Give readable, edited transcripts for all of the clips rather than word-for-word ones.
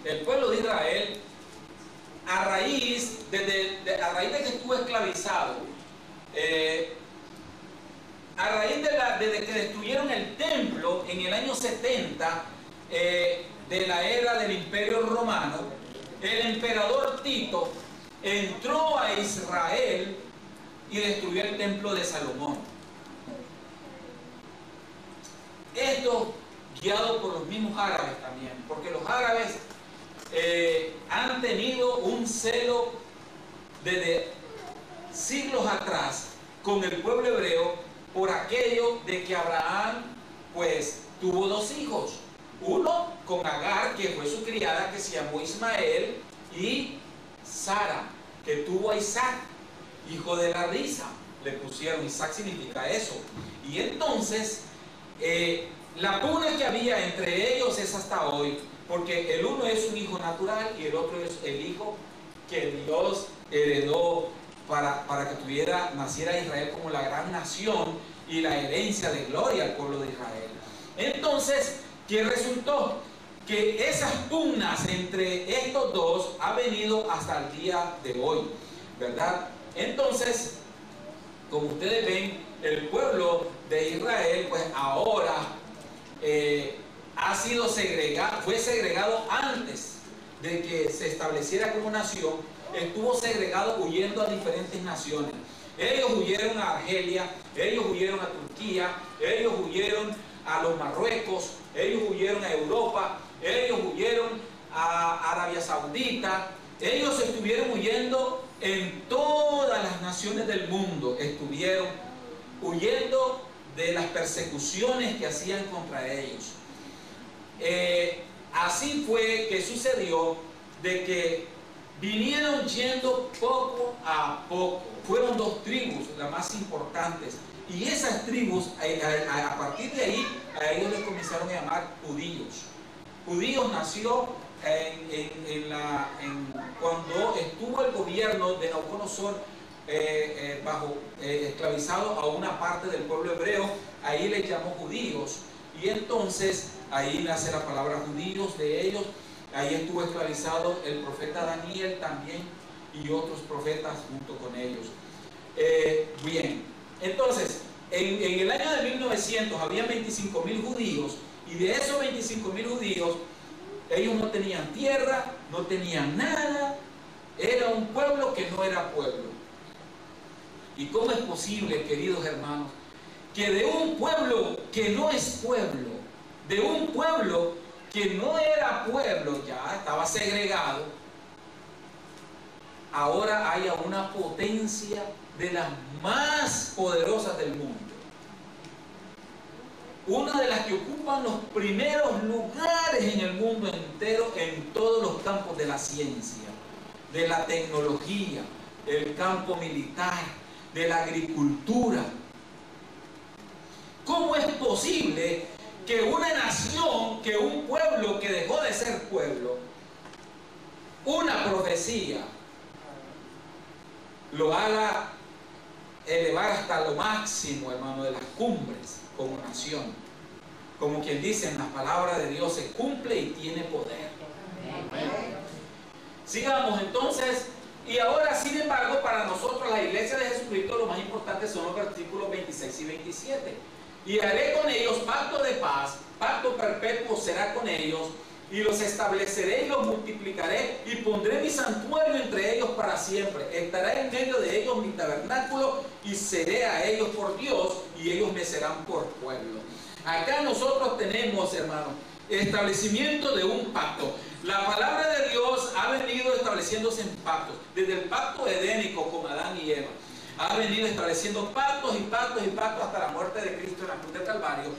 el pueblo de Israel, a raíz de que estuvo esclavizado, a raíz de que destruyeron el templo en el año 70 de la era del Imperio Romano, el emperador Tito entró a Israel y destruyó el templo de Salomón. Esto guiado por los mismos árabes también, porque los árabes han tenido un celo desde siglos atrás con el pueblo hebreo por aquello de que Abraham pues tuvo dos hijos, uno con Agar, que fue su criada, que se llamó Ismael, y Sara, que tuvo a Isaac, hijo de la risa, le pusieron. Isaac significa eso. Y entonces la pugna que había entre ellos es hasta hoy, porque el uno es un hijo natural y el otro es el hijo que Dios heredó para que naciera Israel como la gran nación y la herencia de gloria al pueblo de Israel. Entonces, ¿qué resultó? Que esas pugnas entre estos dos ha venido hasta el día de hoy, ¿verdad? Entonces, como ustedes ven, el pueblo de Israel, pues ahora ha sido segregado, fue segregado antes de que se estableciera como nación, estuvo segregado huyendo a diferentes naciones. Ellos huyeron a Argelia, ellos huyeron a Turquía, ellos huyeron a los Marruecos, ellos huyeron a Europa, ellos huyeron a Arabia Saudita, ellos estuvieron huyendo en todas las naciones del mundo, estuvieron huyendo de las persecuciones que hacían contra ellos. Así fue que sucedió de que vinieron yendo poco a poco. Fueron dos tribus, las más importantes, y esas tribus, a partir de ahí, a ellos les comenzaron a llamar judíos. Judíos nació cuando estuvo el gobierno de Nabucodonosor esclavizado a una parte del pueblo hebreo, ahí les llamó judíos, y entonces ahí nace la palabra judíos de ellos. Ahí estuvo esclavizado el profeta Daniel también y otros profetas junto con ellos. Bien, entonces en el año de 1900 había 25.000 judíos, y de esos 25.000 judíos ellos no tenían tierra, no tenían nada, era un pueblo que no era pueblo. ¿Y cómo es posible, queridos hermanos, que de un pueblo que no es pueblo, de un pueblo que no era pueblo, ya estaba segregado, ahora haya una potencia de las más poderosas del mundo? Una de las que ocupan los primeros lugares en el mundo entero en todos los campos de la ciencia, de la tecnología, del campo militar, de la agricultura. ¿Cómo es posible que una nación, que un pueblo que dejó de ser pueblo, una profecía, lo haga elevar hasta lo máximo, hermano, de las cumbres como nación? Como quien dice, en la palabra de Dios se cumple y tiene poder. Amén. Sigamos entonces. Y ahora, sin embargo, para nosotros, la iglesia de Jesucristo, lo más importante son los versículos 26 y 27. Y haré con ellos pacto de paz, pacto perpetuo será con ellos, y los estableceré y los multiplicaré, y pondré mi santuario entre ellos para siempre. Estará en medio de ellos mi tabernáculo, y seré a ellos por Dios, y ellos me serán por pueblo. Acá nosotros tenemos, hermanos, establecimiento de un pacto. La palabra de Dios ha venido estableciéndose en pactos, desde el pacto edénico con Adán y Eva. Ha venido estableciendo pactos y pactos y pactos hasta la muerte de Cristo en la cruz del Calvario.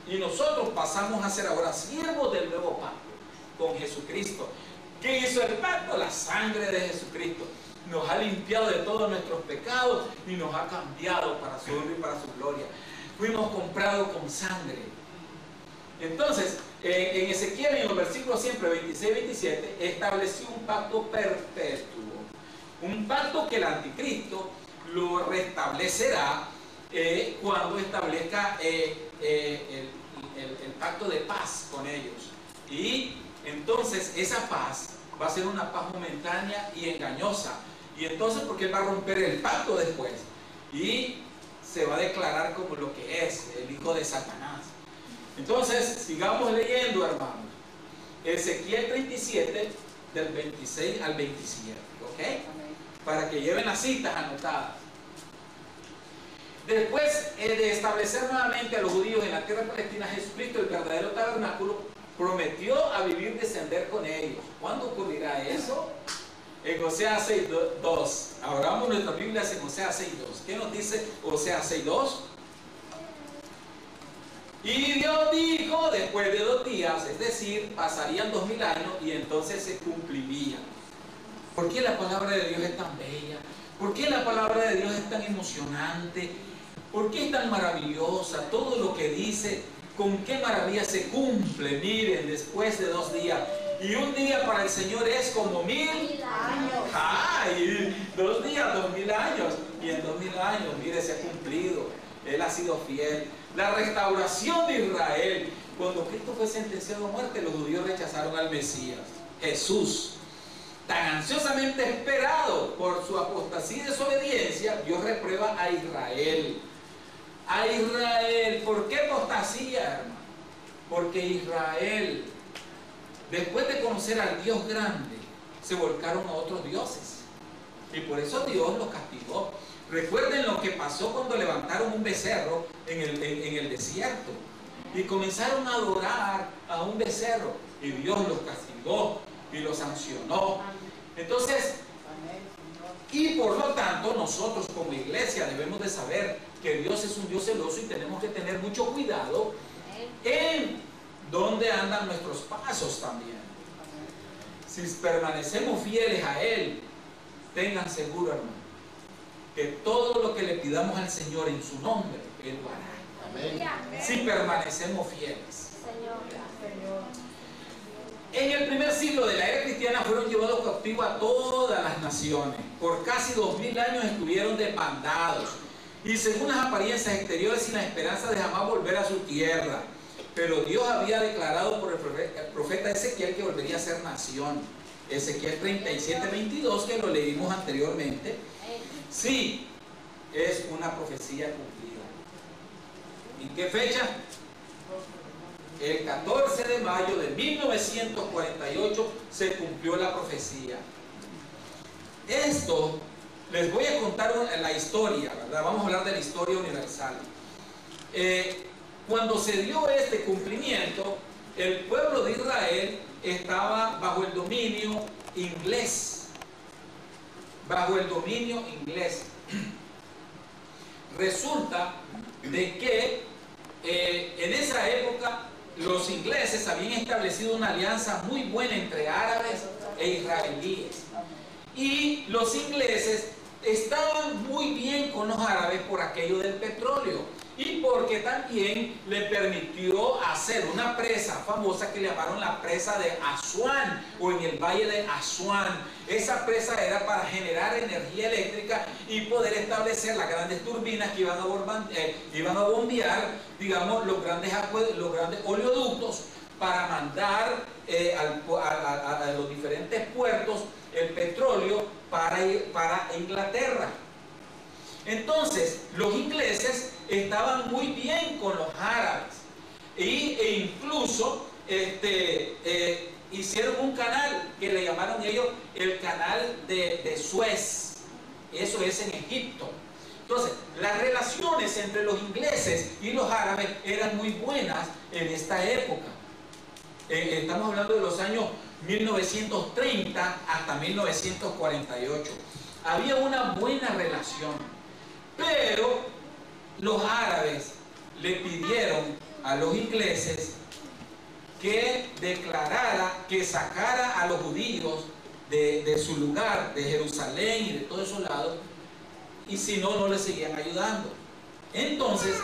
Y nosotros pasamos a ser ahora siervos del nuevo pacto con Jesucristo. ¿Qué hizo el pacto? La sangre de Jesucristo. Nos ha limpiado de todos nuestros pecados y nos ha cambiado para su honra y para su gloria. Fuimos comprados con sangre. Entonces, en Ezequiel, en los versículos siempre 26 y 27, estableció un pacto perpetuo. Un pacto que el anticristo lo restablecerá cuando establezca el pacto de paz con ellos. Y entonces esa paz va a ser una paz momentánea y engañosa. Y entonces, porque él va a romper el pacto después y se va a declarar como lo que es, el hijo de Satanás. Entonces, sigamos leyendo, hermanos. Ezequiel 37, del 26 al 27, ¿ok? Para que lleven las citas anotadas. Después de establecer nuevamente a los judíos en la tierra palestina, Jesucristo, el verdadero tabernáculo, prometió a vivir, descender con ellos. ¿Cuándo ocurrirá eso? En Oseas 6:2. Abramos nuestras Biblias en Oseas 6:2. ¿Qué nos dice Oseas 6:2? Y Dios dijo, después de 2 días, es decir, pasarían 2000 años y entonces se cumpliría. ¿Por qué la palabra de Dios es tan bella? ¿Por qué la palabra de Dios es tan emocionante? ¿Por qué es tan maravillosa? Todo lo que dice, con qué maravilla se cumple. Miren, después de 2 días. Y un día para el Señor es como 1000 años. ¡Ay! 2 días, 2000 años. Y en 2000 años, mire, se ha cumplido. Él ha sido fiel. La restauración de Israel. Cuando Cristo fue sentenciado a muerte, los judíos rechazaron al Mesías, Jesús. Tan ansiosamente esperado por su apostasía y desobediencia, Dios reprueba a Israel. A Israel. ¿Por qué apostasía, hermano? Porque Israel, después de conocer al Dios grande, se volcaron a otros dioses. Y por eso Dios los castigó. Recuerden lo que pasó cuando levantaron un becerro en el desierto. Y comenzaron a adorar a un becerro. Y Dios los castigó y los sancionó. Entonces, y por lo tanto, nosotros como iglesia debemos de saber que Dios es un Dios celoso y tenemos que tener mucho cuidado en dónde andan nuestros pasos también. Si permanecemos fieles a Él, tengan seguro, hermano, que todo lo que le pidamos al Señor en su nombre, Él lo hará. Amén. Si permanecemos fieles. En el primer siglo de la era cristiana fueron llevados cautivos a todas las naciones. Por casi 2000 años estuvieron demandados. Y según las apariencias exteriores, sin la esperanza de jamás volver a su tierra. Pero Dios había declarado por el profeta Ezequiel que volvería a ser nación. Ezequiel 37:22, que lo leímos anteriormente. Sí, es una profecía cumplida. ¿En qué fecha? El 14 de mayo de 1948 se cumplió la profecía. Esto, les voy a contar la historia, ¿verdad? Vamos a hablar de la historia universal. Cuando se dio este cumplimiento, el pueblo de Israel estaba bajo el dominio inglés. Bajo el dominio inglés. Resulta de que en esa época los ingleses habían establecido una alianza muy buena entre árabes e israelíes. Y los ingleses estaban muy bien con los árabes por aquello del petróleo. Y porque también le permitió hacer una presa famosa que le llamaron la presa de Asuán, o en el valle de Asuán. Esa presa era para generar energía eléctrica y poder establecer las grandes turbinas que iban a bombear, digamos, los grandes oleoductos para mandar a los diferentes puertos el petróleo para Inglaterra. Entonces, los ingleses estaban muy bien con los árabes e incluso hicieron un canal que le llamaron ellos el canal de Suez. Eso es en Egipto. Entonces, las relaciones entre los ingleses y los árabes eran muy buenas en esta época. Estamos hablando de los años 1930 hasta 1948. Había una buena relación. Pero los árabes le pidieron a los ingleses que declarara, que sacara a los judíos de su lugar, de Jerusalén y de todos esos lados, y si no, no les seguían ayudando. Entonces,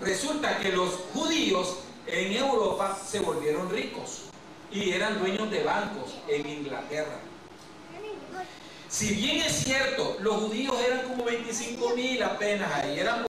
resulta que los judíos en Europa se volvieron ricos y eran dueños de bancos en Inglaterra. Si bien es cierto, los judíos eran como 25.000 apenas ahí, eran